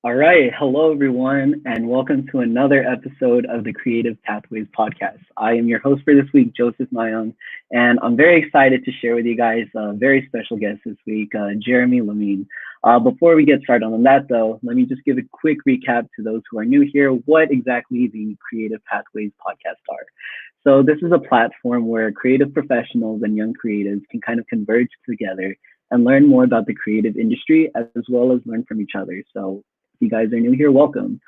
All right. Hello, everyone, and welcome to another episode of the Creative Pathways podcast. I am your host for this week, Joseph Mayong, and I'm very excited to share with you guys a very special guest this week, Jeremy Lamin. Before we get started on that, though, let me just give a quick recap to those who are new here what exactly the Creative Pathways podcast are. So, this is a platform where creative professionals and young creatives can kind of converge together and learn more about the creative industry as well as learn from each other. So, you guys are new here, welcome.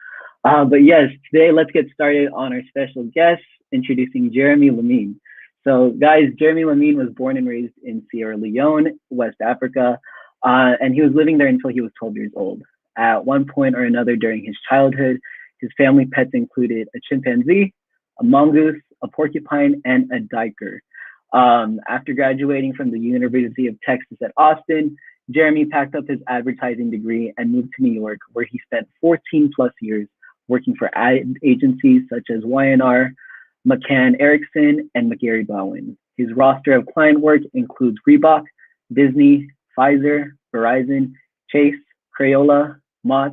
But yes, today let's get started on our special guest, introducing Jeremy Lamin. So, guys, Jeremy Lamin was born and raised in Sierra Leone, West Africa, and he was living there until he was 12 years old. At one point or another during his childhood, his family pets included a chimpanzee, a mongoose, a porcupine, and a duiker. After graduating from the University of Texas at Austin, Jeremy packed up his advertising degree and moved to New York, where he spent 14 plus years working for ad agencies such as Y&R, McCann Erickson, and cgarrybowen. His roster of client work includes Reebok, Disney, Pfizer, Verizon, Chase, Crayola, Mott,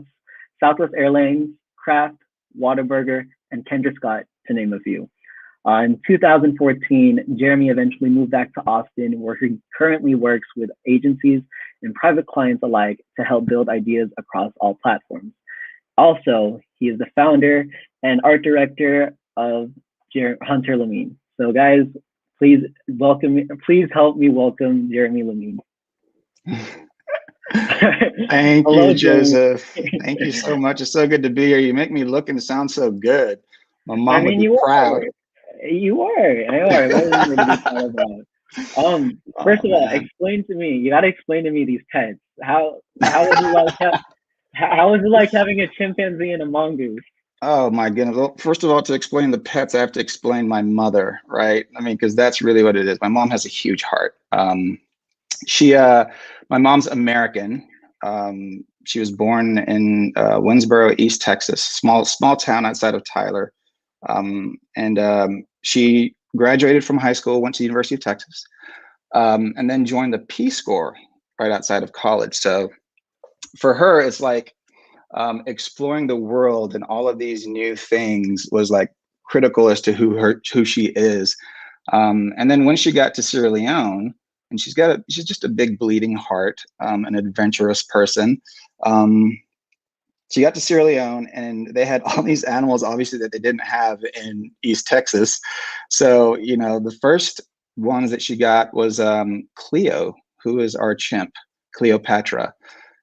Southwest Airlines, Kraft, Whataburger, and Kendra Scott, to name a few. In 2014, Jeremy eventually moved back to Austin, where he currently works with agencies and private clients alike to help build ideas across all platforms. Also, he is the founder and art director of HunterLamin. So, guys, please please help me welcome Jeremy Lamin. Thank Hello, you, Jeremy. Joseph. Thank you so much. It's so good to be here. You make me look and sound so good. My I mom would mean, be you proud. are. You are. I are. That is going to be proud of that. First Oh of all, man. explain to me. You got to explain to me these pets. How was it like? How was it like having a chimpanzee and a mongoose? Oh my goodness. Well, first of all, to explain the pets, I have to explain my mother, right? I mean, because that's really what it is. My mom has a huge heart. She, my mom's American. She was born in Winsboro, East Texas, small town outside of Tyler. And she graduated from high school, went to the University of Texas, and then joined the Peace Corps right outside of college. So for her, it's like exploring the world and all of these new things was like critical as to who she is. And then when she got to Sierra Leone, and she's just a big bleeding heart, an adventurous person. Um, she got to Sierra Leone and they had all these animals, obviously, that they didn't have in East Texas. So, the first ones that she got was Cleo, who is our chimp, Cleopatra.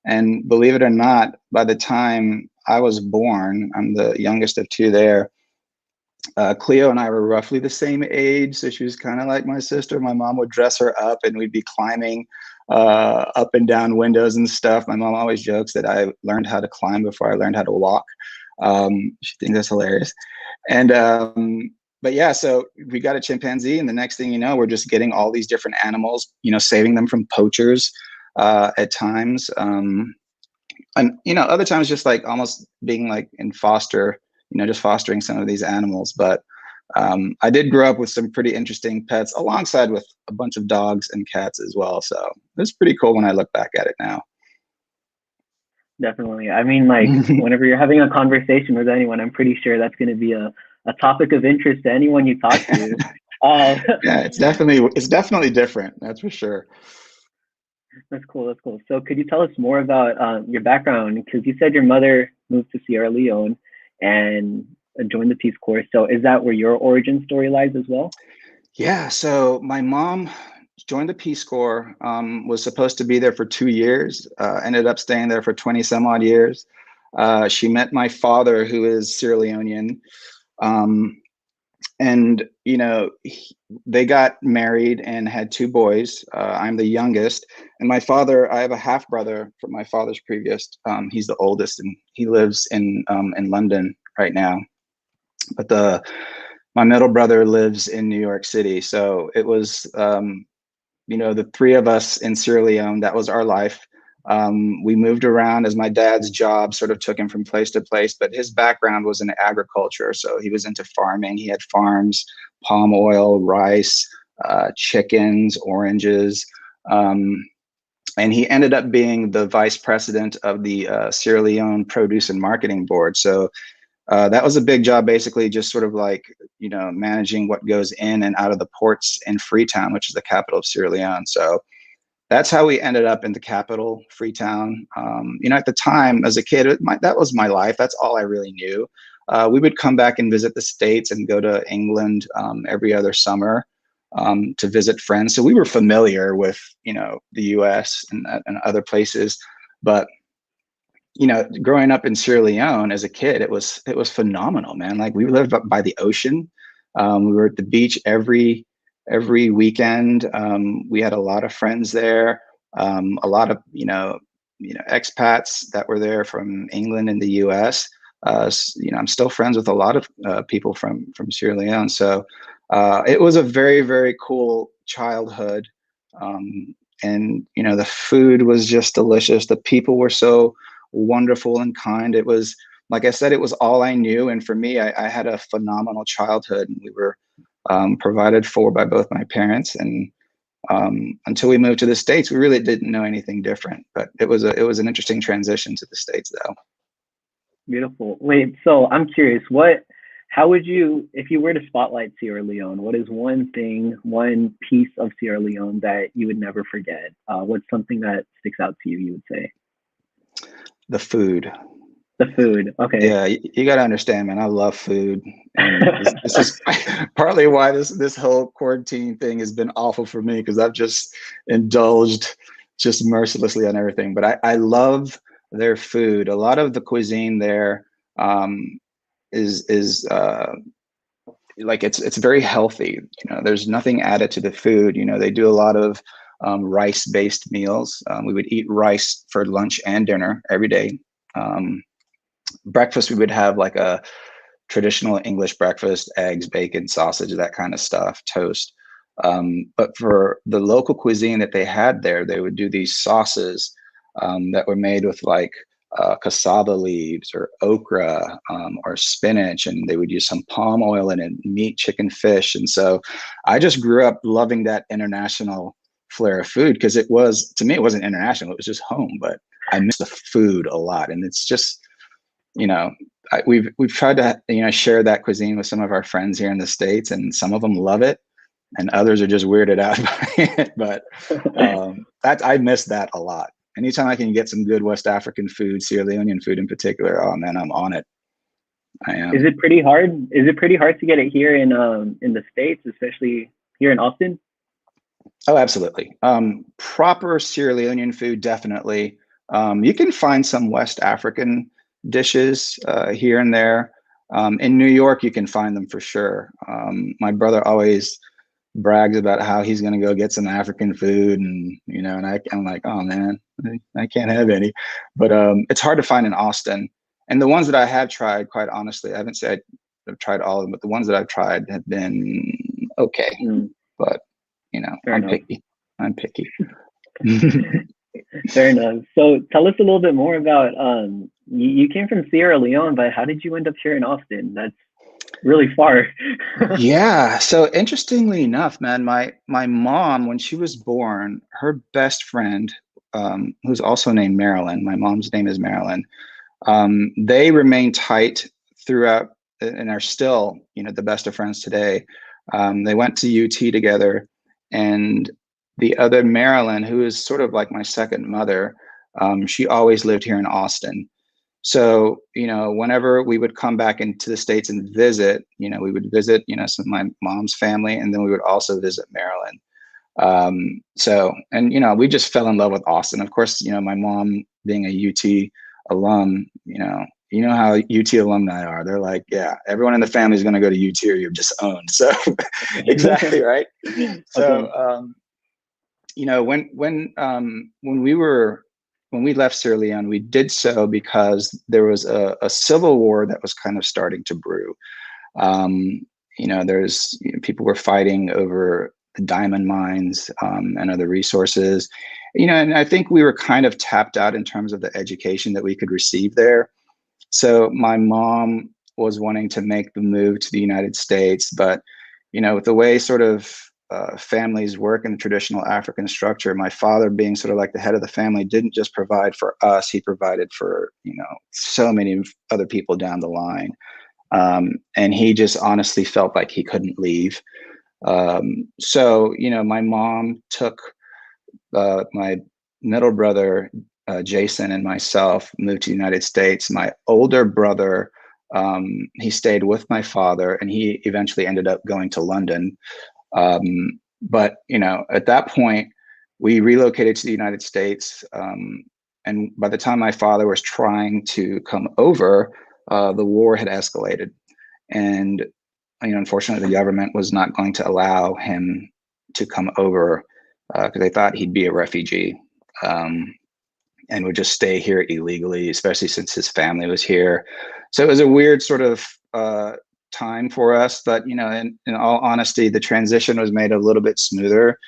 And believe it or not, by the time I was born, I'm the youngest of two there. Cleo and I were roughly the same age, so she was kind of like my sister. My mom would dress her up, and we'd be climbing up and down windows and stuff. My mom always jokes that I learned how to climb before I learned how to walk. She thinks that's hilarious. And but yeah, so we got a chimpanzee, and the next thing you know, we're just getting all these different animals, saving them from poachers at times. And other times just like almost being like in foster, just fostering some of these animals. But I did grow up with some pretty interesting pets alongside with a bunch of dogs and cats as well. So it's pretty cool when I look back at it now. Definitely. I mean, like, whenever you're having a conversation with anyone, I'm pretty sure that's going to be a topic of interest to anyone you talk to. Uh, Yeah, it's definitely different. That's for sure. that's cool. That's cool. So, could you tell us more about your background? Because you said your mother moved to Sierra Leone and joined the Peace Corps. So, is that where your origin story lies as well? Yeah, so my mom joined the Peace Corps, was supposed to be there for 2 years, ended up staying there for 20 some odd years. She met my father, who is Sierra Leonean. Um, and they got married and had two boys. I'm the youngest, and my father, I have a half brother from my father's previous. He's the oldest, and he lives in London right now. But my middle brother lives in New York City. So it was the three of us in Sierra Leone. That was our life. We moved around as my dad's job sort of took him from place to place, but his background was in agriculture. So he was into farming. He had farms, palm oil, rice, chickens, oranges. Um, and he ended up being the vice president of the Sierra Leone Produce and Marketing Board. So that was a big job, basically just sort of like, managing what goes in and out of the ports in Freetown, which is the capital of Sierra Leone. So that's how we ended up in the capital, Freetown. At the time as a kid, that was my life. That's all I really knew. We would come back and visit the States and go to England every other summer to visit friends. So we were familiar with, the US and other places. But, growing up in Sierra Leone as a kid, it was phenomenal, man. Like, we lived up by the ocean. We were at the beach every weekend. We had a lot of friends there, a lot of, expats that were there from England and the US. I'm still friends with a lot of people from Sierra Leone. So it was a very, very cool childhood. And, the food was just delicious. The people were so wonderful and kind. It was, like I said, it was all I knew. And for me, I had a phenomenal childhood, and we were provided for by both my parents. And until we moved to the States, we really didn't know anything different. But it was an interesting transition to the States, though. Beautiful. Wait, so I'm curious, how would you, if you were to spotlight Sierra Leone, what is one thing, one piece of Sierra Leone that you would never forget? What's something that sticks out to you, you would say? The food. The food. Okay. Yeah, you got to understand, man. I love food, and this is partly why this whole quarantine thing has been awful for me, because I've just indulged just mercilessly on everything. But I love their food. A lot of the cuisine there is like it's very healthy. There's nothing added to the food. They do a lot of rice-based meals. We would eat rice for lunch and dinner every day. Breakfast, we would have like a traditional English breakfast: eggs, bacon, sausage, that kind of stuff, toast. But for the local cuisine that they had there, they would do these sauces that were made with like cassava leaves or okra or spinach, and they would use some palm oil in it, meat, chicken, fish. And so I just grew up loving that international flair of food, because to me, it wasn't international, it was just home. But I miss the food a lot. And it's just, we've tried to, share that cuisine with some of our friends here in the States, and some of them love it, and others are just weirded out by it. But I miss that a lot. Anytime I can get some good West African food, Sierra Leonean food in particular, oh man, I'm on it. I am. Is it pretty hard? Is it pretty hard to get it here in the States, especially here in Austin? Oh, absolutely. Proper Sierra Leonean food, definitely. You can find some West African dishes here and there. In New York, you can find them for sure. My brother always brags about how he's going to go get some African food, and I'm like, oh man, I can't have any. But it's hard to find in Austin. And the ones that I have tried, quite honestly, I haven't said I've tried all of them, but the ones that I've tried have been okay. But I'm picky. Fair enough. So tell us a little bit more about you came from Sierra Leone, but how did you end up here in Austin? That's really far. Yeah. So interestingly enough, man, my mom, when she was born, her best friend, who's also named Marilyn, my mom's name is Marilyn, they remained tight throughout and are still, the best of friends today. They went to UT together, and the other Marilyn, who is sort of like my second mother, she always lived here in Austin. So, whenever we would come back into the States and visit, we would visit, some of my mom's family, and then we would also visit Maryland. We just fell in love with Austin. Of course, my mom being a UT alum, how UT alumni are. They're like, yeah, everyone in the family is going to go to UT or you're disowned. So exactly, right? So, when we left Sierra Leone, we did so because there was a civil war that was kind of starting to brew. People were fighting over the diamond mines and other resources. And I think we were kind of tapped out in terms of the education that we could receive there. So my mom was wanting to make the move to the United States, but with the way sort of families work in the traditional African structure, my father being sort of like the head of the family didn't just provide for us, he provided for, so many other people down the line. And he just honestly felt like he couldn't leave. So, my mom took my middle brother, Jason, and myself moved to the United States. My older brother, he stayed with my father, and he eventually ended up going to London. But at that point, we relocated to the United States. And by the time my father was trying to come over, the war had escalated. And unfortunately, the government was not going to allow him to come over because they thought he'd be a refugee and would just stay here illegally, especially since his family was here. So it was a weird sort of time for us. But, in all honesty, the transition was made a little bit smoother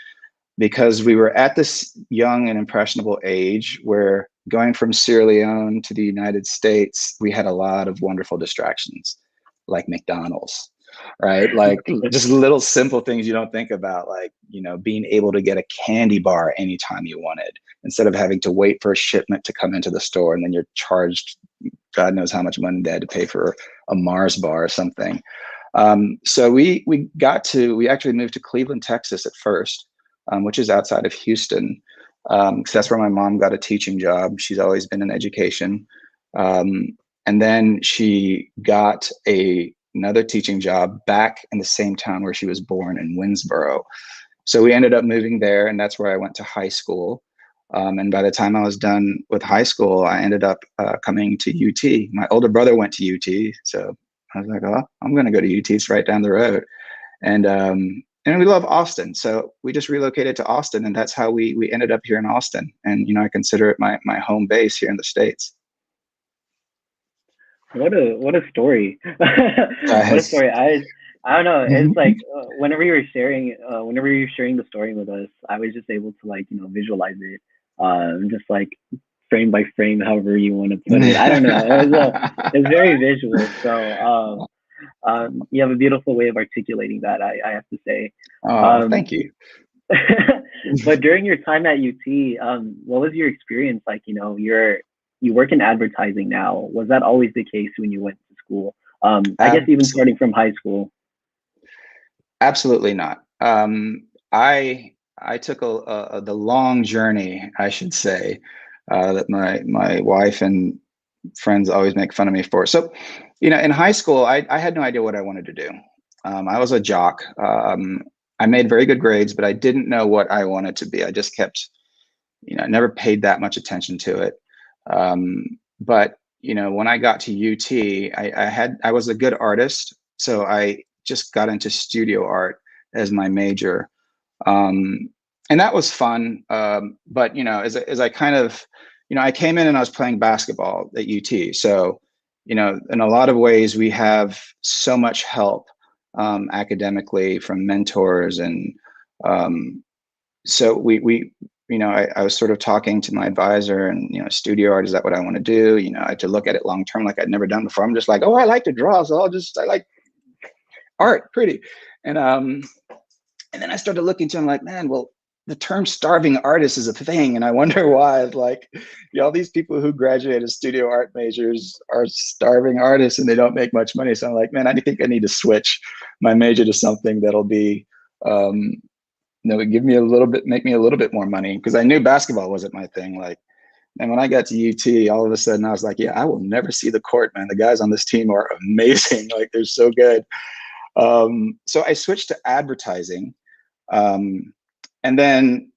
because we were at this young and impressionable age where going from Sierra Leone to the United States, we had a lot of wonderful distractions like McDonald's, right? Like just little simple things you don't think about, like, being able to get a candy bar anytime you wanted instead of having to wait for a shipment to come into the store and then you're charged God knows how much money they had to pay for a Mars bar or something. So we actually moved to Cleveland, Texas at first, which is outside of Houston. Because that's where my mom got a teaching job. She's always been in education. And then she got another teaching job back in the same town where she was born in Winsboro. So we ended up moving there, and that's where I went to high school. And by the time I was done with high school, I ended up coming to UT. My older brother went to UT, so I was like, "Oh, I'm going to go to UT. It's right down the road." And we love Austin, so we just relocated to Austin, and that's how we ended up here in Austin. And I consider it my home base here in the States. What a story! What a story! I don't know. It's like whenever you were sharing the story with us, I was just able to visualize it, just like frame by frame, however you want to put it. I don't know. It's very visual. So you have a beautiful way of articulating that. I have to say. Thank you. But during your time at UT, what was your experience like? You work in advertising now. Was that always the case when you went to school? I guess even starting from high school. Absolutely not. I took the long journey, I should say, that my wife and friends always make fun of me for. So, in high school, I had no idea what I wanted to do. I was a jock. I made very good grades, but I didn't know what I wanted to be. I just kept, never paid that much attention to it. But when I got to UT, I was a good artist, so I just got into studio art as my major, and that was fun. But as I kind of, I came in and I was playing basketball at UT, so in a lot of ways we have so much help academically from mentors, and so I was sort of talking to my advisor, and studio art, is that what I want to do? I had to look at it long term, like I'd never done before. I'm just like, oh, I like to draw, so I like art, pretty. And then I started looking into it, I'm like, man, well, the term starving artist is a thing, and I wonder why. Like, all these people who graduate as studio art majors are starving artists and they don't make much money. So I'm like, man, I think I need to switch my major to something that'll be give me a little bit, make me a little bit more money, because I knew basketball wasn't my thing. Like, and when I got to UT, all of a sudden I was like, yeah, I will never see the court, man. The guys on this team are amazing. Like, they're so good. So I switched to advertising. And then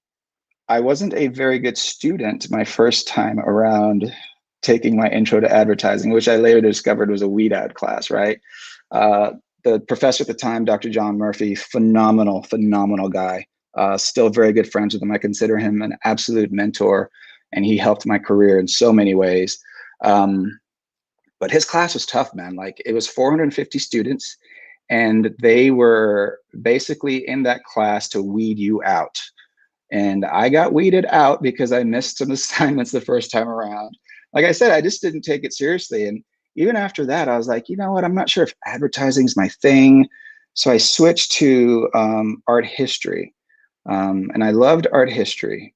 I wasn't a very good student my first time around taking my intro to advertising, which I later discovered was a weed ad class, right? The professor at the time, Dr. John Murphy, phenomenal guy. Still very good friends with him. I consider him an absolute mentor, and he helped my career in so many ways. But his class was tough, man. Like, it was 450 students, and they were basically in that class to weed you out. And I got weeded out because I missed some assignments the first time around. Like I said, I just didn't take it seriously. And even after that, I was like, you know what? I'm not sure if advertising is my thing. So I switched to art history, and I loved art history.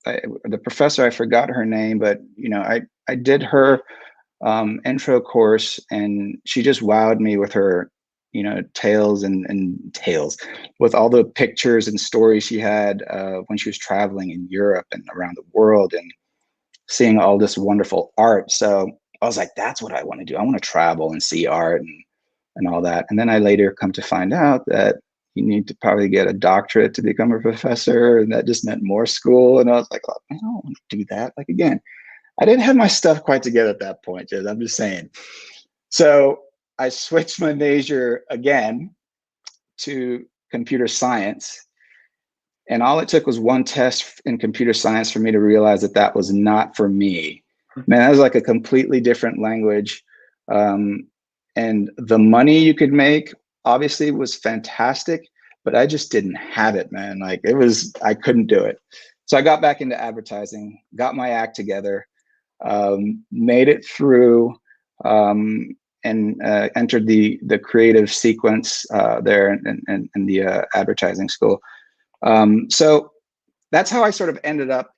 The professor, I forgot her name, but I did her intro course, and she just wowed me with her tales and tales, with all the pictures and stories she had when she was traveling in Europe and around the world and seeing all this wonderful art. So I was like, that's what I want to do. I want to travel and see art and all that. And then I later come to find out that you need to probably get a doctorate to become a professor, and that just meant more school. And I was like, oh, I don't want to do that. Like, again, I didn't have my stuff quite together at that point. I'm just saying. So I switched my major again to computer science. And all it took was one test in computer science for me to realize that that was not for me. Man, that was like a completely different language. And the money you could make obviously was fantastic, but I just didn't have it, man. Like, I couldn't do it. So I got back into advertising, got my act together, made it through, and entered the creative sequence there in the advertising school. So that's how I sort of ended up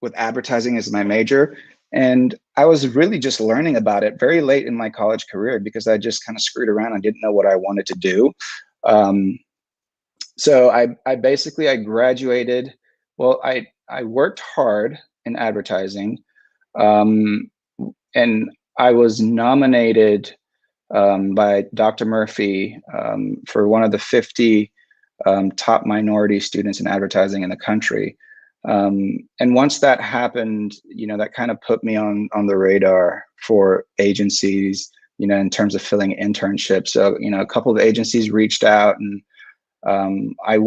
with advertising as my major. And I was really just learning about it very late in my college career because I just kind of screwed around. I didn't know what I wanted to do. So I basically, I graduated. Well, I worked hard in advertising, and I was nominated by Dr. Murphy for one of the 50 top minority students in advertising in the country. And once that happened, that kind of put me on the radar for agencies, in terms of filling internships. So, a couple of agencies reached out, and I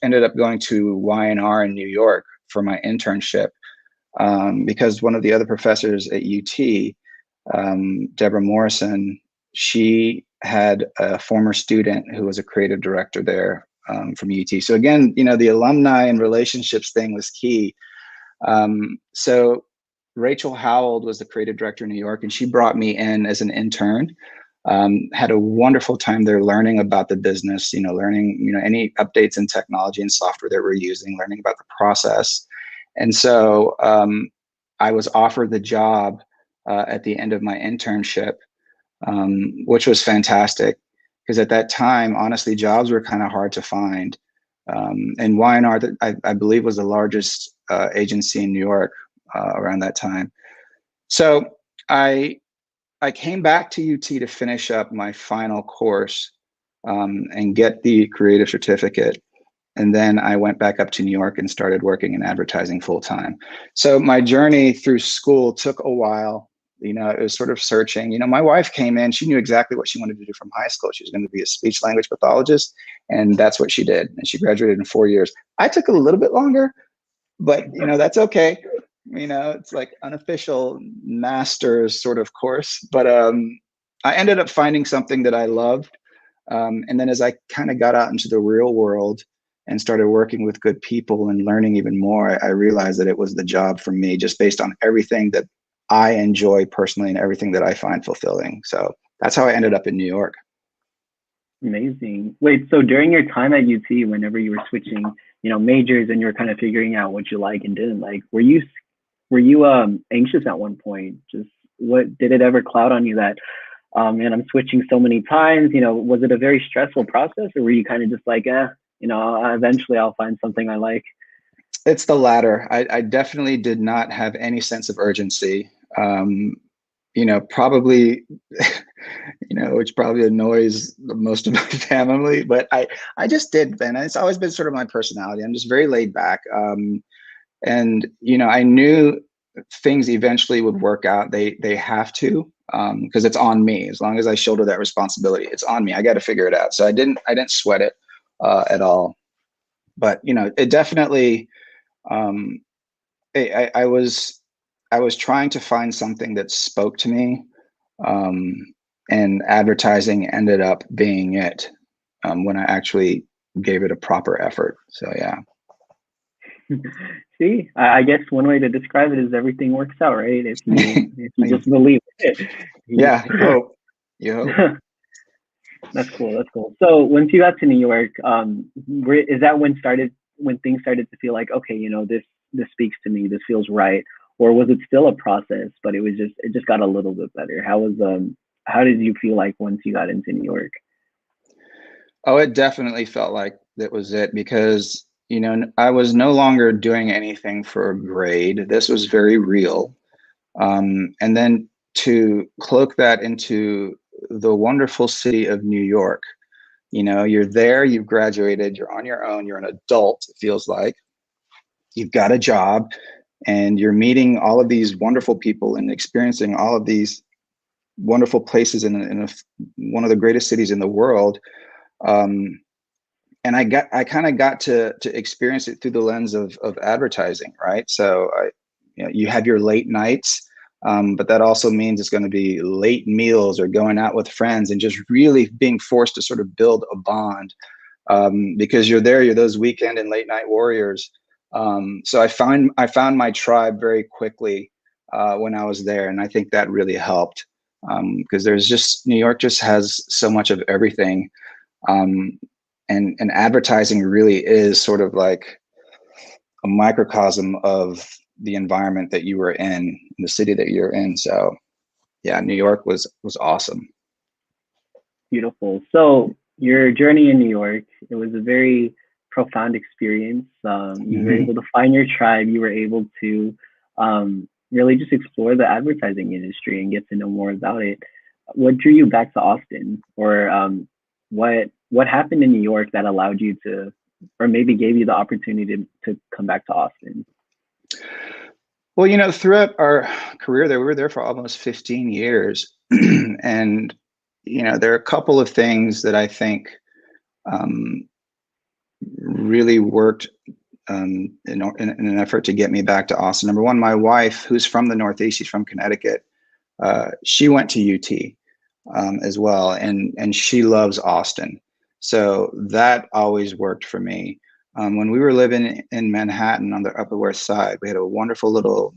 ended up going to Y&R in New York for my internship because one of the other professors at UT, Deborah Morrison, she had a former student who was a creative director there from UT. So again, the alumni and relationships thing was key. So Rachel Howell was the creative director in New York, and she brought me in as an intern. Had a wonderful time there learning about the business, learning, any updates in technology and software that we're using, learning about the process. And so I was offered the job at the end of my internship, which was fantastic because at that time, honestly, jobs were kind of hard to find. And Y&R, I believe, was the largest agency in New York around that time. So I came back to UT to finish up my final course and get the creative certificate. And then I went back up to New York and started working in advertising full time. So my journey through school took a while. It was sort of searching. My wife came in, she knew exactly what she wanted to do from high school. She was going to be a speech language pathologist, and that's what she did. And she graduated in 4 years. I took a little bit longer, but that's okay. It's like unofficial master's sort of course, but I ended up finding something that I loved. And then as I kind of got out into the real world and started working with good people and learning even more, I realized that it was the job for me, just based on everything that I enjoy personally and everything that I find fulfilling. So that's how I ended up in New York. Amazing. Wait, so during your time at UT, whenever you were switching, majors and you were kind of figuring out what you like and didn't like, were you anxious at one point? Just what did it ever cloud on you that, man, I'm switching so many times? Was it a very stressful process, or were you kind of just like, eventually I'll find something I like? It's the latter. I definitely did not have any sense of urgency. Probably, which probably annoys most of my family, but I just did then. It's always been sort of my personality. I'm just very laid back. And, I knew things eventually would work out. They have to, because it's on me. As long as I shoulder that responsibility, it's on me. I got to figure it out. So I didn't sweat it at all. But, it definitely, I was trying to find something that spoke to me, and advertising ended up being it when I actually gave it a proper effort. So yeah. See, I guess one way to describe it is everything works out, right? If you just believe it. Yeah, you hope. That's cool. That's cool. So once you got to New York, is that when things started to feel like, okay, this speaks to me, this feels right, or was it still a process, but it just got a little bit better? How did you feel like once you got into New York? Oh, it definitely felt like that was it because, I was no longer doing anything for a grade. This was very real. And then to cloak that into the wonderful city of New York, you're there, you've graduated, you're on your own, you're an adult, it feels like. You've got a job and you're meeting all of these wonderful people and experiencing all of these wonderful places in one of the greatest cities in the world. And I kind of got to experience it through the lens of advertising, right? So you have your late nights, but that also means it's going to be late meals or going out with friends and just really being forced to sort of build a bond, because you're there, you're those weekend and late night warriors. So I found my tribe very quickly when I was there, and I think that really helped, because New York just has so much of everything. And advertising really is sort of like a microcosm of the environment that you were in, the city that you're in. So yeah, New York was awesome. Beautiful. So your journey in New York, it was a very profound experience. You were able to find your tribe. You were able to really just explore the advertising industry and get to know more about it. What drew you back to Austin, or what happened in New York that allowed you to, or maybe gave you the opportunity to come back to Austin? Well, throughout our career there, we were there for almost 15 years. And, there are a couple of things that I think really worked in an effort to get me back to Austin. Number one, my wife, who's from the Northeast, she's from Connecticut. She went to UT as well, and she loves Austin. So that always worked for me. When we were living in Manhattan on the Upper West Side, we had a wonderful little,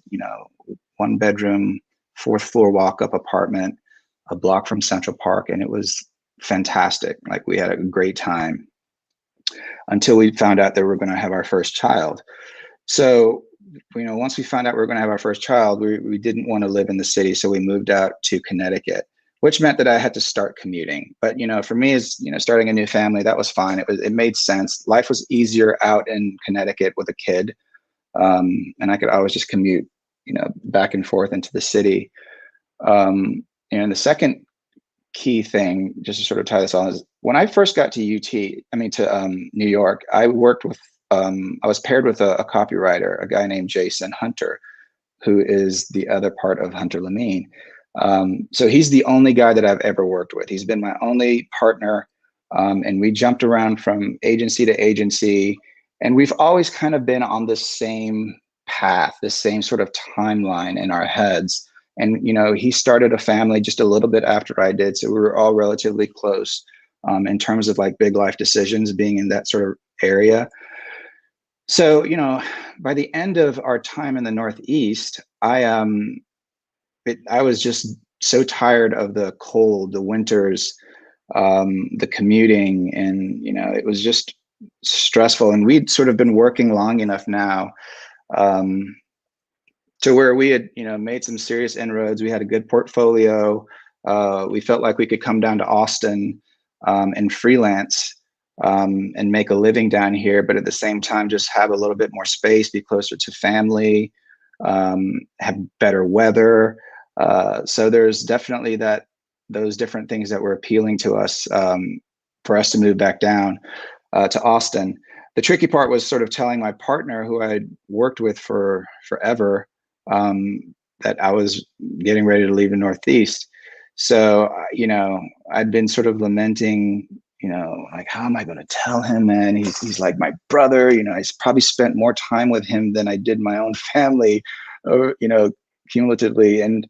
1 bedroom, 4th floor walk-up apartment, a block from Central Park, and it was fantastic. Like, we had a great time until we found out that we were going to have our first child. So, once we found out we were going to have our first child, we didn't want to live in the city, so we moved out to Connecticut, which meant that I had to start commuting. But, for me, as starting a new family, that was fine. It made sense. Life was easier out in Connecticut with a kid, and I could always just commute, back and forth into the city. And the second key thing, just to sort of tie this on, is when I first got to New York, I was paired with a copywriter, a guy named Jason Hunter, who is the other part of HunterLamin. So he's the only guy that I've ever worked with. He's been my only partner, and we jumped around from agency to agency, and we've always kind of been on the same path, the same sort of timeline in our heads. And he started a family just a little bit after I did, so we were all relatively close in terms of like big life decisions, being in that sort of area. So by the end of our time in the Northeast, I was just so tired of the cold, the winters, the commuting, and it was just stressful. And we'd sort of been working long enough now to where we had made some serious inroads. We had a good portfolio. We felt like we could come down to Austin and freelance and make a living down here, but at the same time just have a little bit more space, be closer to family, have better weather. So there's definitely those different things that were appealing to us, for us to move back down to Austin. The tricky part was sort of telling my partner, who I'd worked with for forever, that I was getting ready to leave the Northeast. So, I'd been sort of lamenting, like, how am I going to tell him, man? He's like my brother. I probably spent more time with him than I did my own family, cumulatively. And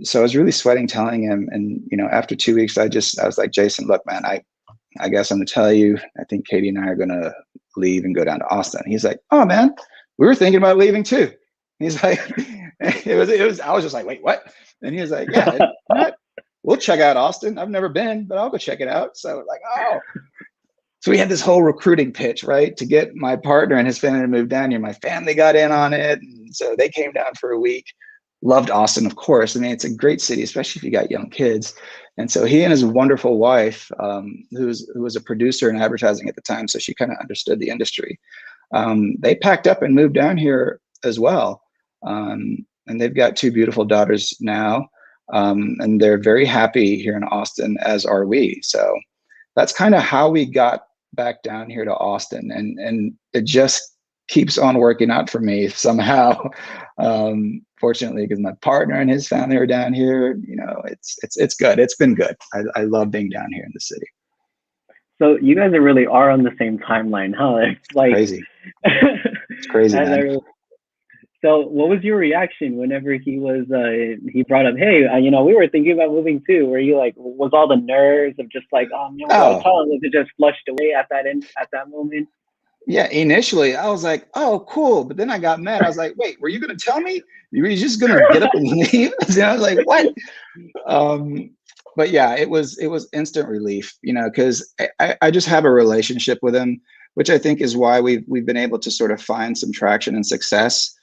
so I was really sweating telling him. And, after 2 weeks, I was like, Jason, look, man, I guess I'm going to tell you, I think Katie and I are going to leave and go down to Austin. He's like, oh, man, we were thinking about leaving too. He's like, I was just like, wait, what? And he was like, yeah, we'll check out Austin. I've never been, but I'll go check it out. So like, oh. So we had this whole recruiting pitch, right, to get my partner and his family to move down here. My family got in on it. And so they came down for a week. Loved Austin, of course. I mean, it's a great city, especially if you got young kids. And so he and his wonderful wife, who was a producer in advertising at the time, so she kind of understood the industry. They packed up and moved down here as well. And they've got 2 beautiful daughters now. And they're very happy here in Austin, as are we. So that's kind of how we got back down here to Austin, and it just keeps on working out for me somehow. Fortunately, because my partner and his family are down here, you know, it's good. It's been good. I love being down here in the city. So you guys really are on the same timeline, huh? It's like crazy. It's crazy, man. So what was your reaction whenever he brought up, hey, you know, we were thinking about moving too? Were you like, was all the nerves of just like, you know, was it just flushed away at that moment? Yeah, initially I was like, oh, cool. But then I got mad. I was like, wait, were you going to tell me? You were just going to get up and leave? And I was like, what? But yeah, it was instant relief, you know, because I just have a relationship with him, which I think is why we've been able to sort of find some traction and success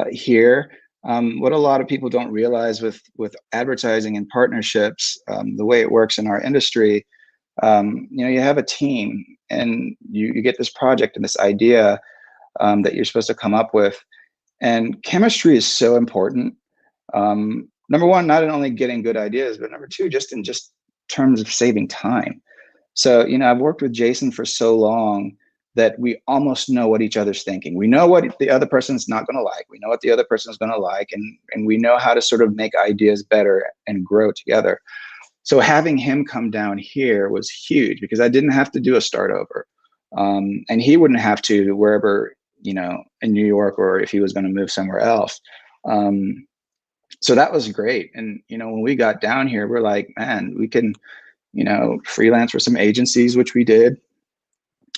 here. What a lot of people don't realize with advertising and partnerships, the way it works in our industry, you know, you have a team and you get this project and this idea that you're supposed to come up with, and chemistry is so important. Number one, not only getting good ideas, but number two, just in terms of saving time. So, you know, I've worked with Jason for so long that we almost know what each other's thinking. We know what the other person's not going to like. We know what the other person's going to like, and we know how to sort of make ideas better and grow together. So having him come down here was huge because I didn't have to do a start over. And he wouldn't have to wherever, you know, in New York, or if he was going to move somewhere else. So that was great. And, you know, when we got down here, we're like, man, we can, you know, freelance for some agencies, which we did.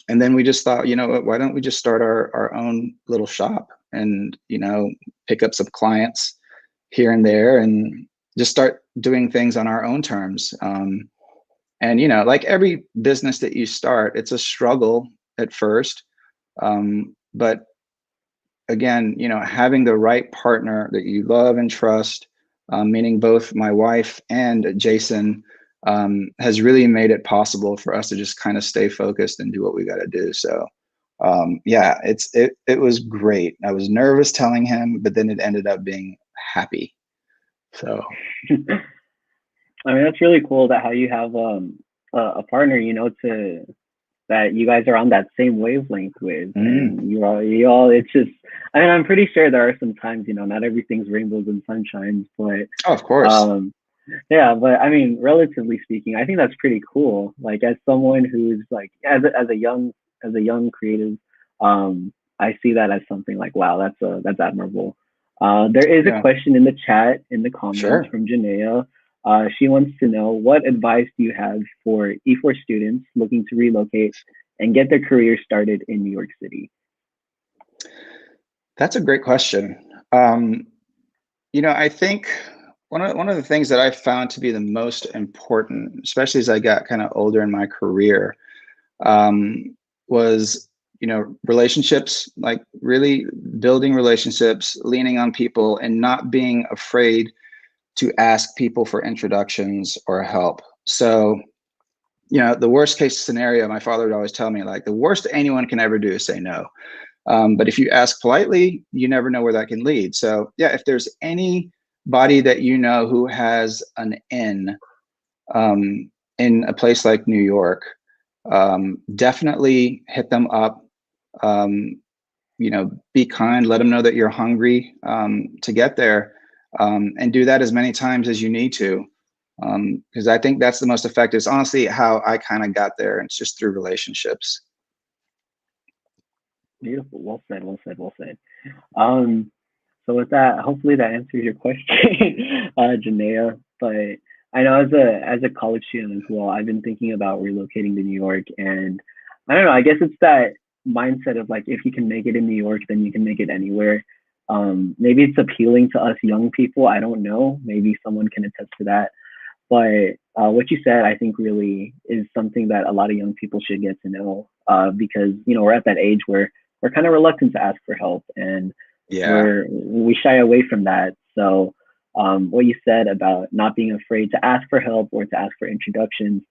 And then we just thought, you know, why don't we just start our own little shop and, you know, pick up some clients here and there and just start doing things on our own terms. And, you know, like every business that you start, it's a struggle at first. But again, you know, having the right partner that you love and trust, meaning both my wife and Jason, has really made it possible for us to just kind of stay focused and do what we got to do. So yeah, it was great. I was nervous telling him, but then it ended up being happy. So I mean, that's really cool that how you have a partner, you know, that you guys are on that same wavelength with, and you all, it's just, I mean, I'm pretty sure there are some times, you know, not everything's rainbows and sunshines, but oh, of course. Yeah, but I mean, relatively speaking, I think that's pretty cool. Like, as someone who's like, as a young creative, I see that as something like, wow, that's admirable. There is a question in the chat, in the comments from Janaea. She wants to know, what advice do you have for E4 students looking to relocate and get their career started in New York City? That's a great question. You know, I think one of the things that I found to be the most important, especially as I got kind of older in my career, was, you know, relationships, like really building relationships, leaning on people, and not being afraid to ask people for introductions or help. So, you know, the worst case scenario, my father would always tell me, like, the worst anyone can ever do is say no. But if you ask politely, you never know where that can lead. So yeah, if there's anybody that you know who has an in a place like New York, definitely hit them up. You know, be kind, let them know that you're hungry to get there, and do that as many times as you need to, because I think that's the most effective. It's honestly how I kind of got there. It's just through relationships. Beautiful. Well said. Well said. Well said. So with that, hopefully that answers your question, Janaea. But I know as a college student as well, I've been thinking about relocating to New York, and I don't know. I guess it's that mindset of like, if you can make it in New York, then you can make it anywhere. Maybe it's appealing to us young people. I don't know. Maybe someone can attest to that. But what you said, I think, really is something that a lot of young people should get to know, because we're at that age where we're kind of reluctant to ask for help, and Yeah. we shy away from that. So what you said about not being afraid to ask for help or to ask for introductions,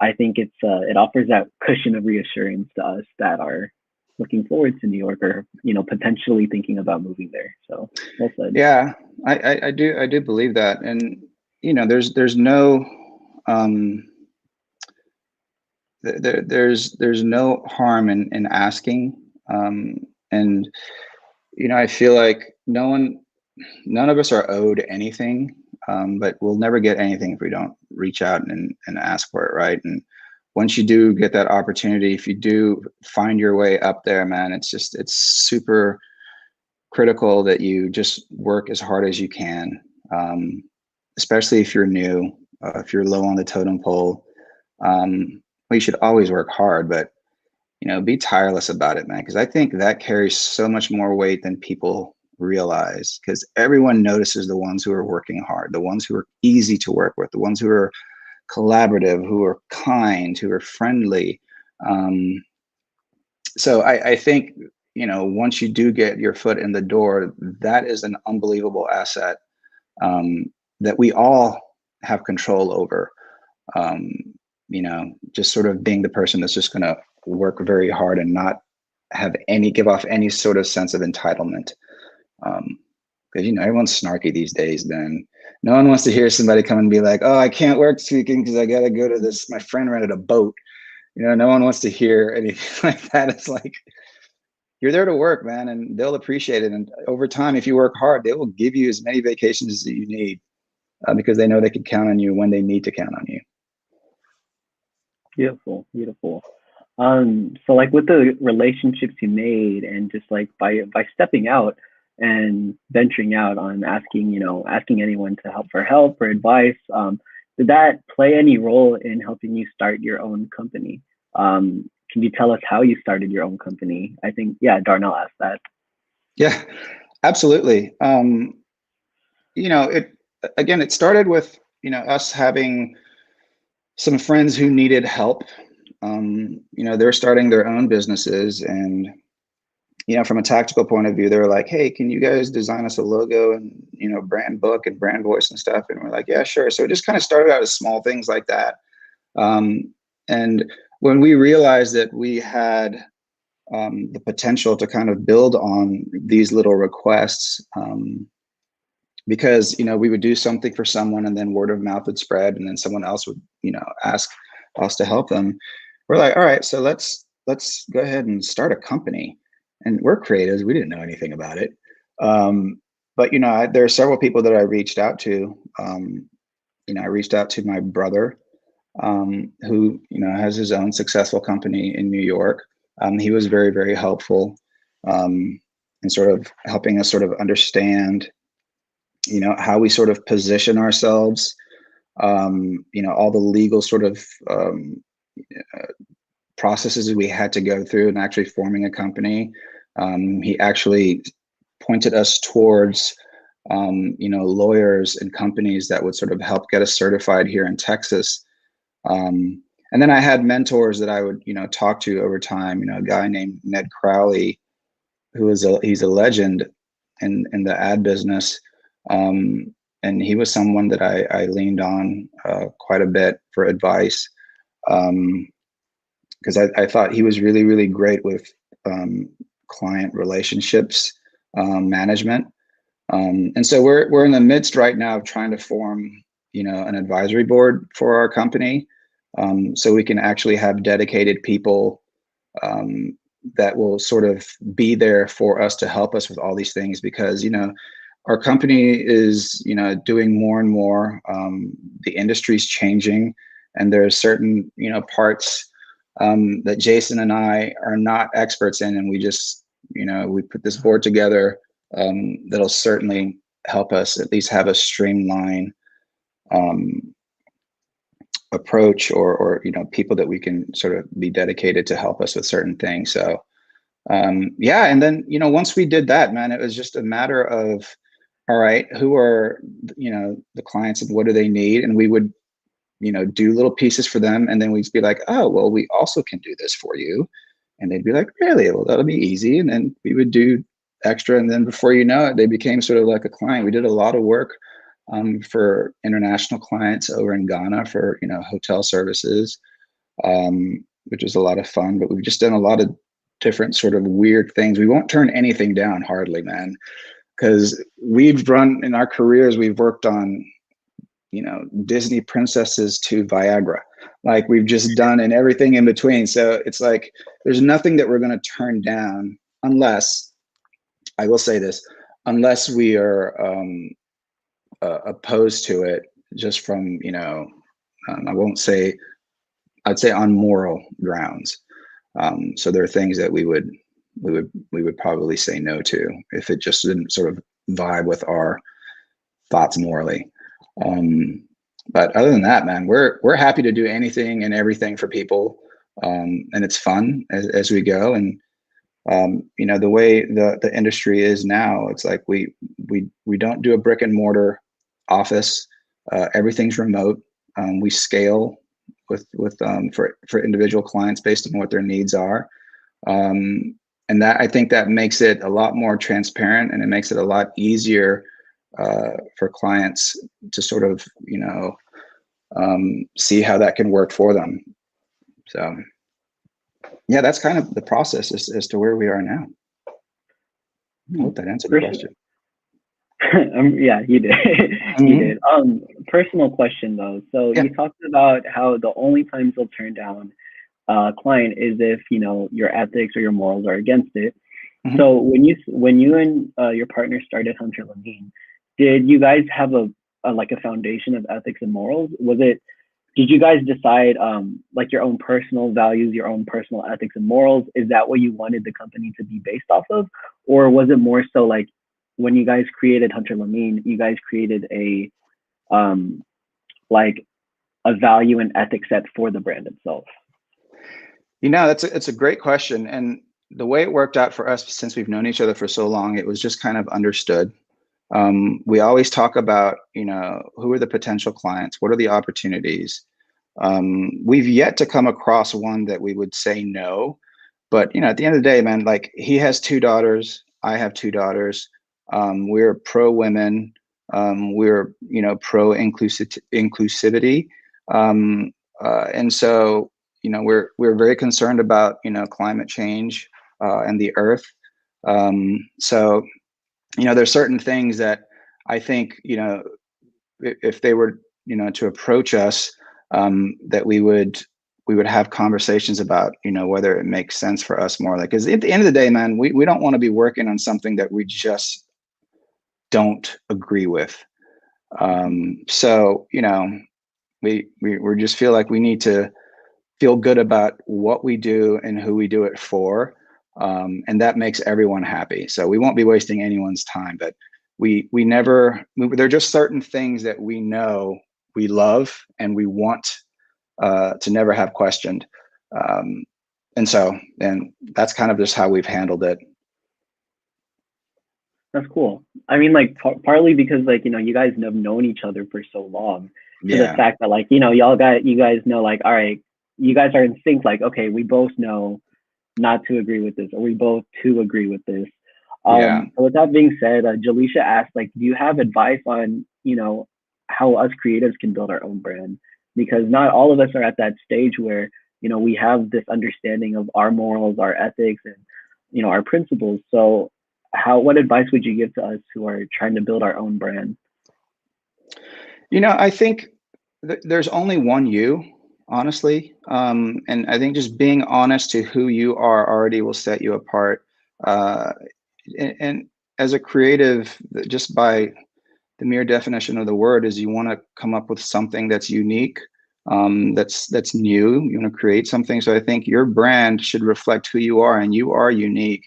I think it offers that cushion of reassurance to us that are looking forward to New York, or potentially thinking about moving there. So well said. Yeah, I do believe that. And there's no um there's no harm in asking. And I feel like none of us are owed anything, but we'll never get anything if we don't reach out and ask for it, right? And once you do get that opportunity, if you do find your way up there, man, it's super critical that you just work as hard as you can, especially if you're new, if you're low on the totem pole. Well, you should always work hard, but be tireless about it, man, because I think that carries so much more weight than people realize, because everyone notices the ones who are working hard, the ones who are easy to work with, the ones who are collaborative, who are kind, who are friendly. So I think, once you do get your foot in the door, that is an unbelievable asset, that we all have control over. Just sort of being the person that's just going to work very hard and not give off any sort of sense of entitlement. Because everyone's snarky these days, man. No one wants to hear somebody come and be like, "Oh, I can't work this weekend because I gotta go to this. My friend rented a boat." No one wants to hear anything like that. It's like, you're there to work, man, and they'll appreciate it. And over time, if you work hard, they will give you as many vacations as you need, because they know they can count on you when they need to count on you. Beautiful, beautiful. So like with the relationships you made, and just like by stepping out and venturing out on asking anyone to help or advice, did that play any role in helping you start your own company? Can you tell us how you started your own company? I think, yeah, Darnell asked that. Yeah, absolutely. It again, it started with us having some friends who needed help. They're starting their own businesses, and from a tactical point of view, they were like, "Hey, can you guys design us a logo and brand book and brand voice and stuff?" And we're like, "Yeah, sure." So it just kind of started out as small things like that. And when we realized that we had the potential to kind of build on these little requests, because we would do something for someone, and then word of mouth would spread, and then someone else would ask us to help them. We're like, all right, so let's go ahead and start a company. And we're creatives, we didn't know anything about it, but there are several people that I reached out to. I reached out to my brother, who has his own successful company in New York. He was very, very helpful, in sort of helping us sort of understand how we sort of position ourselves, all the legal sort of processes we had to go through in actually forming a company. He actually pointed us towards lawyers and companies that would sort of help get us certified here in Texas. And then I had mentors that I would talk to over time. A guy named Ned Crowley, he's a legend in the ad business. And he was someone that I leaned on quite a bit for advice, because I thought he was really, really great with client relationships management. And so we're in the midst right now of trying to form an advisory board for our company, so we can actually have dedicated people that will sort of be there for us to help us with all these things, because our company is doing more and more. The industry's changing, and there's certain parts that Jason and I are not experts in, and we just we put this board together that'll certainly help us at least have a streamline approach, or people that we can sort of be dedicated to help us with certain things. So yeah, and then once we did that, man, it was just a matter of, all right, who are the clients and what do they need? And we would do little pieces for them. And then we'd be like, oh, well, we also can do this for you. And they'd be like, really? Well, that'll be easy. And then we would do extra. And then before you know it, they became sort of like a client. We did a lot of work for international clients over in Ghana for, hotel services, which was a lot of fun. But we've just done a lot of different sort of weird things. We won't turn anything down hardly, man, because we've run in our careers, we've worked on, Disney princesses to Viagra. Like we've just done and everything in between. So it's like, there's nothing that we're going to turn down unless, I will say this, unless we are opposed to it just from, I won't say, I'd say on moral grounds. So there are things that we would probably say no to if it just didn't sort of vibe with our thoughts morally. But other than that, man, we're happy to do anything and everything for people. And it's fun as we go. And, the way the industry is now, it's like we don't do a brick and mortar office. Everything's remote. We scale for individual clients based on what their needs are. And that, I think that makes it a lot more transparent, and it makes it a lot easier for clients to sort of, see how that can work for them. So yeah, that's kind of the process as to where we are now. I hope that answered the question. Yeah, you did. You did. Personal question though. So you talked about how the only times you'll turn down a client is if, your ethics or your morals are against it. So when you and your partner started HunterLamin, did you guys have a foundation of ethics and morals? Did you guys decide like your own personal values, your own personal ethics and morals? Is that what you wanted the company to be based off of? Or was it more so like when you guys created HunterLamin, you guys created a value and ethics set for the brand itself? It's a great question. And the way it worked out for us, since we've known each other for so long, it was just kind of understood. We always talk about, who are the potential clients? What are the opportunities? We've yet to come across one that we would say no, but, at the end of the day, man, like he has 2 daughters. I have 2 daughters. We're pro women. We're, pro inclusivity. And so, we're very concerned about, climate change, and the earth. So, there's certain things that I think, if they were, to approach us, that we would have conversations about, whether it makes sense for us more. Like, because at the end of the day, man, we don't want to be working on something that we just don't agree with. So, we just feel like we need to feel good about what we do and who we do it for. And that makes everyone happy. So we won't be wasting anyone's time, but there are just certain things that we know we love and we want to never have questioned. And that's kind of just how we've handled it. That's cool. I mean, like partly because you guys have known each other for so long. To the fact that you guys know, like, all right, you guys are in sync. Like, okay, we both know not to agree with this, or we both to agree with this. So with that being said, Jaleisha asked, like, do you have advice on, how us creatives can build our own brand? Because not all of us are at that stage where, we have this understanding of our morals, our ethics, and, our principles. So what advice would you give to us who are trying to build our own brand? I think there's only one you, honestly. And I think just being honest to who you are already will set you apart. And as a creative, just by the mere definition of the word, is you want to come up with something that's unique, that's new. You want to create something. So I think your brand should reflect who you are, and you are unique.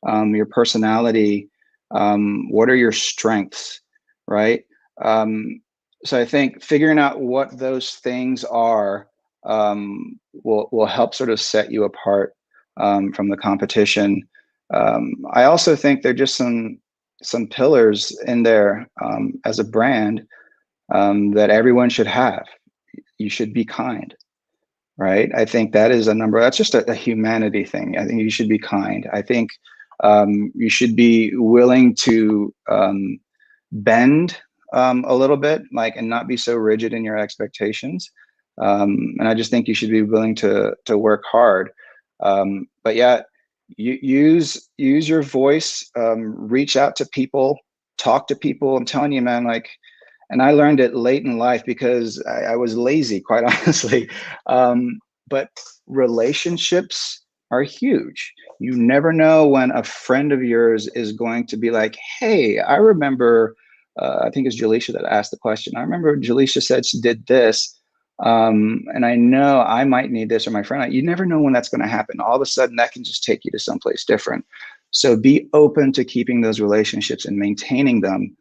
Your personality, what are your strengths, right? So I think figuring out what those things are will help sort of set you apart from the competition. I also think there are just some pillars in there as a brand that everyone should have. you should be kind, right? I think that is that's just a humanity thing. I think you should be kind. I think you should be willing to bend a little bit, like, and not be so rigid in your expectations. And I just think you should be willing to work hard. But yeah, use your voice, reach out to people, talk to people. I'm telling you, man, like, and I learned it late in life because I was lazy, quite honestly. But relationships are huge. You never know when a friend of yours is going to be like, hey, I remember, I think it's Jaleisha that asked the question. I remember Jaleisha said she did this. And I know I might need this, or my friend. You never know when that's going to happen. All of a sudden, that can just take you to someplace different. So be open to keeping those relationships and maintaining them.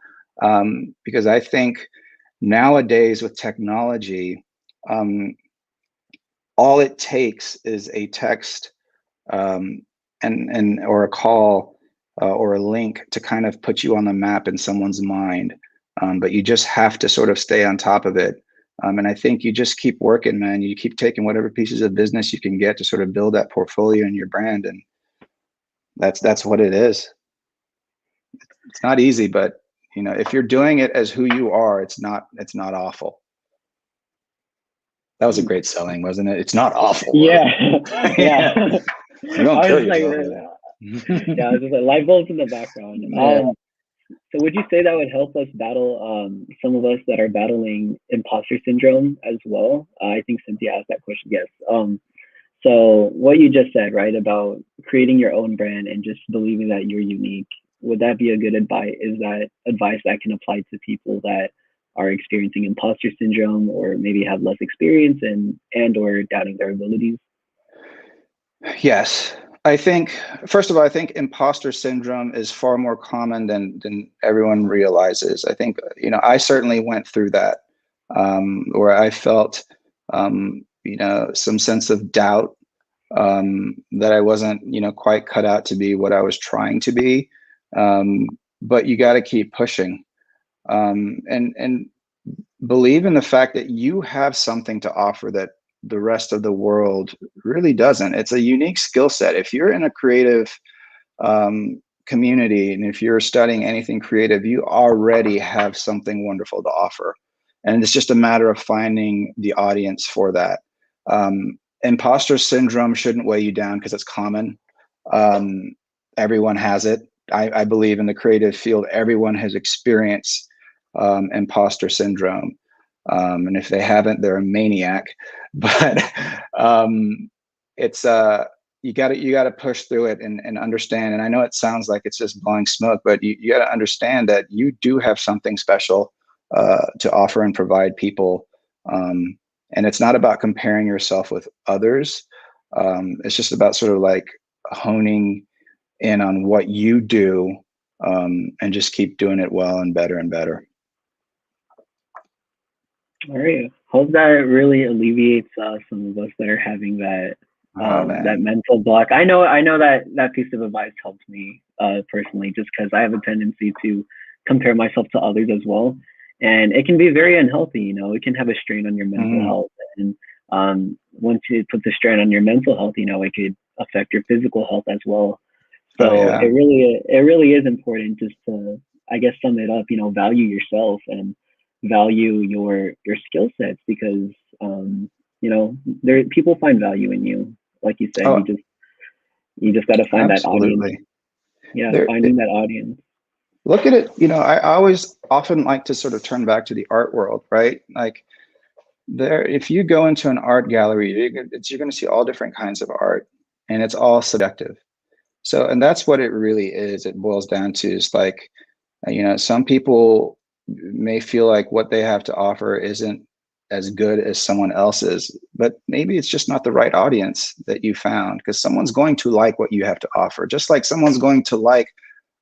Because I think nowadays with technology, all it takes is a text and or a call or a link to kind of put you on the map in someone's mind. But you just have to sort of stay on top of it. And I think you just keep working, man. You keep taking whatever pieces of business you can get to sort of build that portfolio in your brand, and that's what it is. It's not easy, but you know, if you're doing it as who you are, it's not awful. That was a great selling, wasn't it? It's not awful. Yeah. Yeah. You don't kill like, yourself. yeah, it's just like light bulbs in the background. Yeah. So would you say that would help us battle some of us that are battling imposter syndrome as well? I think Cynthia asked that question. Yes. So what you just said, right, about creating your own brand and just believing that you're unique, would that be a good advice? Is that advice that can apply to people that are experiencing imposter syndrome or maybe have less experience and or doubting their abilities? Yes. I think, first of all, I think imposter syndrome is far more common than everyone realizes. I think, you know, I certainly went through that, where I felt, you know, some sense of doubt, that I wasn't, you know, quite cut out to be what I was trying to be. But you got to keep pushing, and believe in the fact that you have something to offer that the rest of the world really doesn't. It's a unique skill set. If you're in a creative community, and if you're studying anything creative, you already have something wonderful to offer. And it's just a matter of finding the audience for that. Imposter syndrome shouldn't weigh you down because it's common. Everyone has it. I believe in the creative field, everyone has experienced imposter syndrome. And if they haven't, they're a maniac. But it's you gotta push through it and understand. And I know it sounds like it's just blowing smoke, but you gotta understand that you do have something special to offer and provide people. And it's not about comparing yourself with others. It's just about sort of like honing in on what you do, and just keep doing it well and better and better. All right. Hope that really alleviates some of us that are having that that mental block. I know that piece of advice helped me personally, just because I have a tendency to compare myself to others as well, and it can be very unhealthy. You know, it can have a strain on your mental health, and once you put the strain on your mental health, you know, it could affect your physical health as well. So it really is important just to, I guess, sum it up. You know, value yourself and value your skill sets, because you know, there people find value in you. Like you said, you just got to find that audience. Yeah, finding that audience. Look at it. You know, I always often like to sort of turn back to the art world, right? Like if you go into an art gallery, you're going to see all different kinds of art, and it's all subjective. So, and that's what it really is. It boils down to is like, you know, some people may feel like what they have to offer isn't as good as someone else's, but maybe it's just not the right audience that you found, because someone's going to like what you have to offer, just like someone's going to like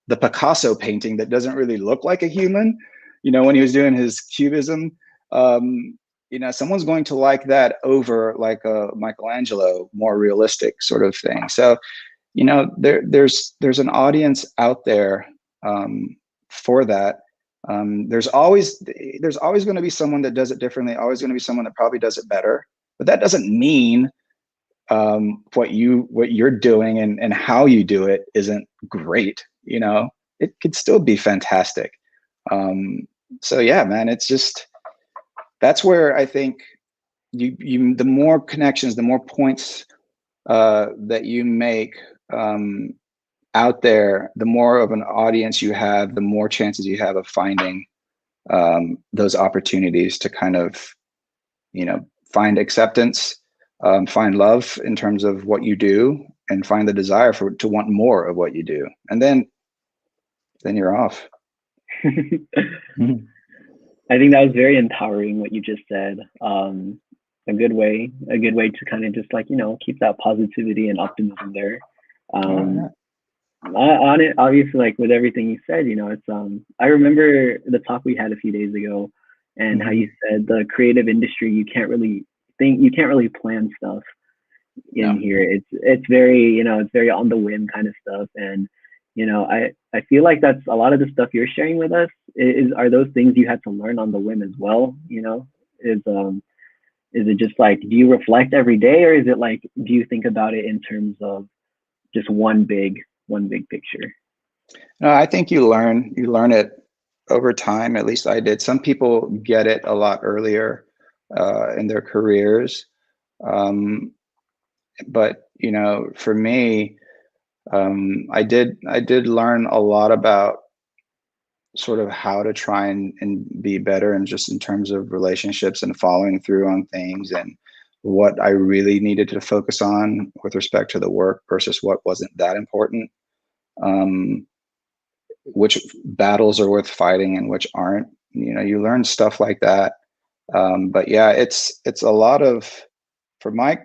the Picasso painting that doesn't really look like a human, you know, when he was doing his cubism. You know, someone's going to like that over like a Michelangelo, more realistic sort of thing. So, you know, there's an audience out there for that. There's always going to be someone that does it differently, always going to be someone that probably does it better, but that doesn't mean what you're doing and how you do it isn't great. You know, it could still be fantastic. So yeah, man, it's just, that's where I think you the more connections, the more points that you make out there, the more of an audience you have, the more chances you have of finding those opportunities to kind of, you know, find acceptance, find love in terms of what you do, and find the desire to want more of what you do, and then you're off. I think that was very empowering what you just said. A good way to kind of just, like, you know, keep that positivity and optimism there. On it, obviously, like with everything you said, you know, it's I remember the talk we had a few days ago, and how you said the creative industry, you can't really plan stuff in here. It's very, you know, it's very on the whim kind of stuff. And you know, I feel like that's a lot of the stuff you're sharing with us are those things you had to learn on the whim as well, you know? Is it just like, do you reflect every day, or is it like, do you think about it in terms of just one big picture? No, I think you learn it over time. At least I did. Some people get it a lot earlier in their careers. But you know, for me, I did learn a lot about sort of how to try and be better, and just in terms of relationships and following through on things, and what I really needed to focus on with respect to the work versus what wasn't that important. Which battles are worth fighting and which aren't. You know, you learn stuff like that. But yeah, it's a lot of, for my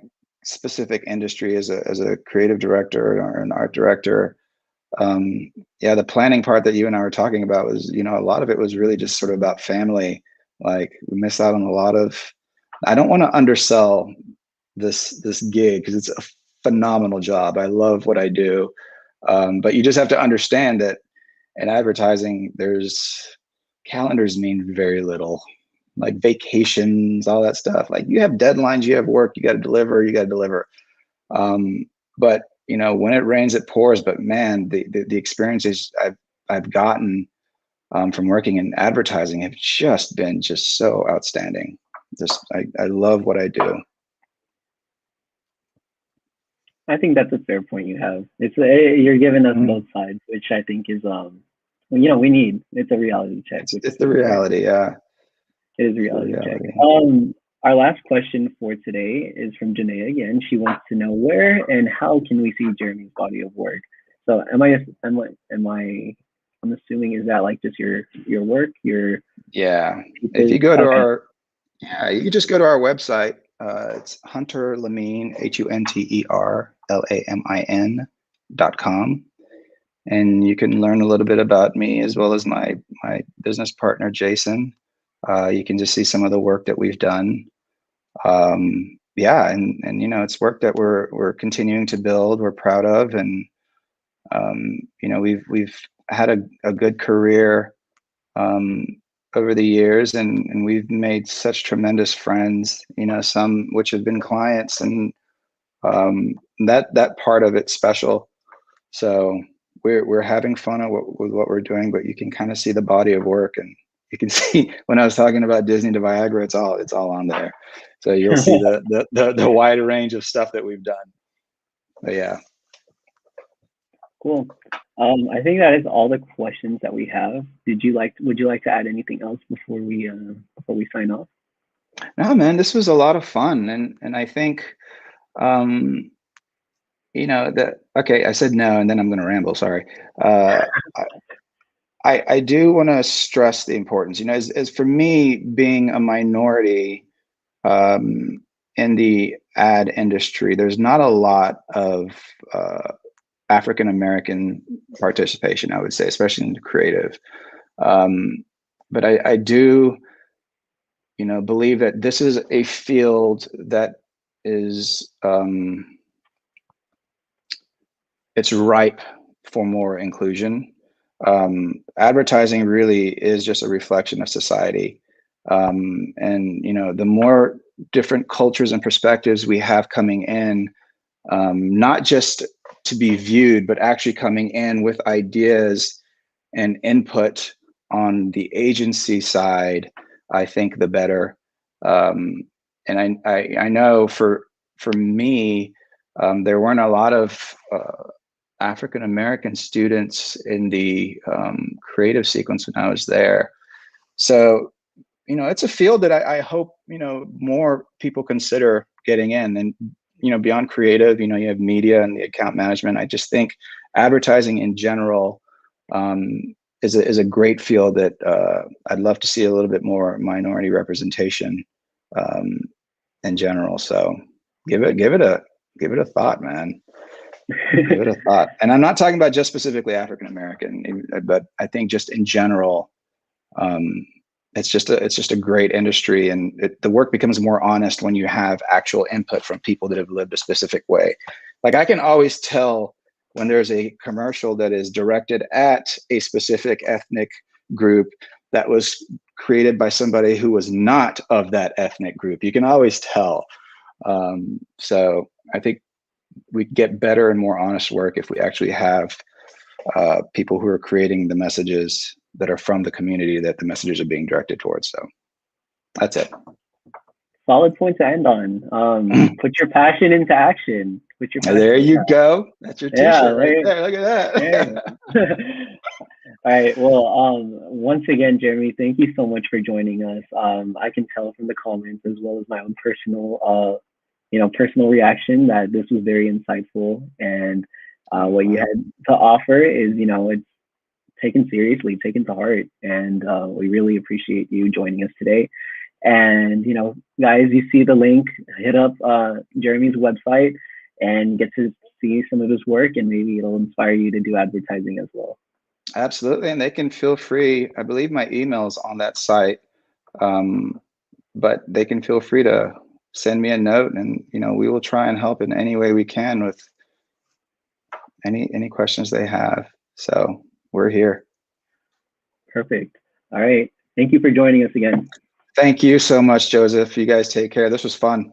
specific industry as a creative director or an art director, yeah, the planning part that you and I were talking about was, you know, a lot of it was really just sort of about family. Like, we miss out on a lot of, I don't want to undersell this gig, because it's a phenomenal job. I love what I do. But you just have to understand that in advertising, calendars mean very little, like vacations, all that stuff. Like, you have deadlines, you have work, you got to deliver. But you know, when it rains, it pours. But man, the experiences I've gotten from working in advertising have just been so outstanding. I love what I do. I think that's a fair point you have. You're giving us both sides, which I think is you know, we need. It's a reality check. It's the reality, yeah. It is a reality check. Our last question for today is from Janae again. She wants to know, where and how can we see Jeremy's body of work? So I'm assuming, is that like just your work, your if you go to our you can just go to our website. It's HunterLamin, HunterLamin.com, and you can learn a little bit about me, as well as my business partner Jason. You can just see some of the work that we've done. Yeah, and you know, it's work that we're continuing to build, we're proud of. And you know, we've had a good career over the years, and we've made such tremendous friends, you know, some which have been clients, and that part of it's special. So we're having fun with what we're doing, but you can kind of see the body of work, and you can see, when I was talking about Disney to Viagra, it's all on there. So you'll see the wide range of stuff that we've done. But yeah. Cool. I think that is all the questions that we have. Would you like to add anything else before we sign off? No, man, this was a lot of fun, and I think, you know, okay, I said no, and then I'm going to ramble. Sorry. I do want to stress the importance, you know, as for me, being a minority in the ad industry, there's not a lot of African American participation, I would say, especially in the creative. But I do, you know, believe that this is a field that is it's ripe for more inclusion. advertising really is just a reflection of society. And, you know, the more different cultures and perspectives we have coming in, not just to be viewed, but actually coming in with ideas and input on the agency side, I think the better. And I know for me, there weren't a lot of African American students in the creative sequence when I was there. So, you know, it's a field that I hope, you know, more people consider getting in. And, you know, beyond creative, you know, you have media and the account management. I just think advertising in general is a great field that I'd love to see a little bit more minority representation in general. So give it a thought, man. Give it a thought. And I'm not talking about just specifically African American, but I think just in general, it's just a great industry, and the work becomes more honest when you have actual input from people that have lived a specific way. Like I can always tell when there's a commercial that is directed at a specific ethnic group that was created by somebody who was not of that ethnic group. You can always tell. So I think we get better and more honest work if we actually have people who are creating the messages that are from the community that the messages are being directed towards. So that's it. Solid point to end on. Put your passion into action. Put your passion there you go. That's your t-shirt right there. Look at that. All right. Well, once again, Jeremy, thank you so much for joining us. I can tell from the comments as well as my own personal, personal reaction that this was very insightful, and what you had to offer is, you know, it's taken seriously, taken to heart, and we really appreciate you joining us today. And, you know, guys, you see the link, hit up Jeremy's website and get to see some of his work, and maybe it'll inspire you to do advertising as well. Absolutely. And they can feel free. I believe my email is on that site, but they can feel free to send me a note, and, you know, we will try and help in any way we can with any questions they have. So we're here. Perfect. All right. Thank you for joining us again. Thank you so much, Joseph. You guys take care. This was fun.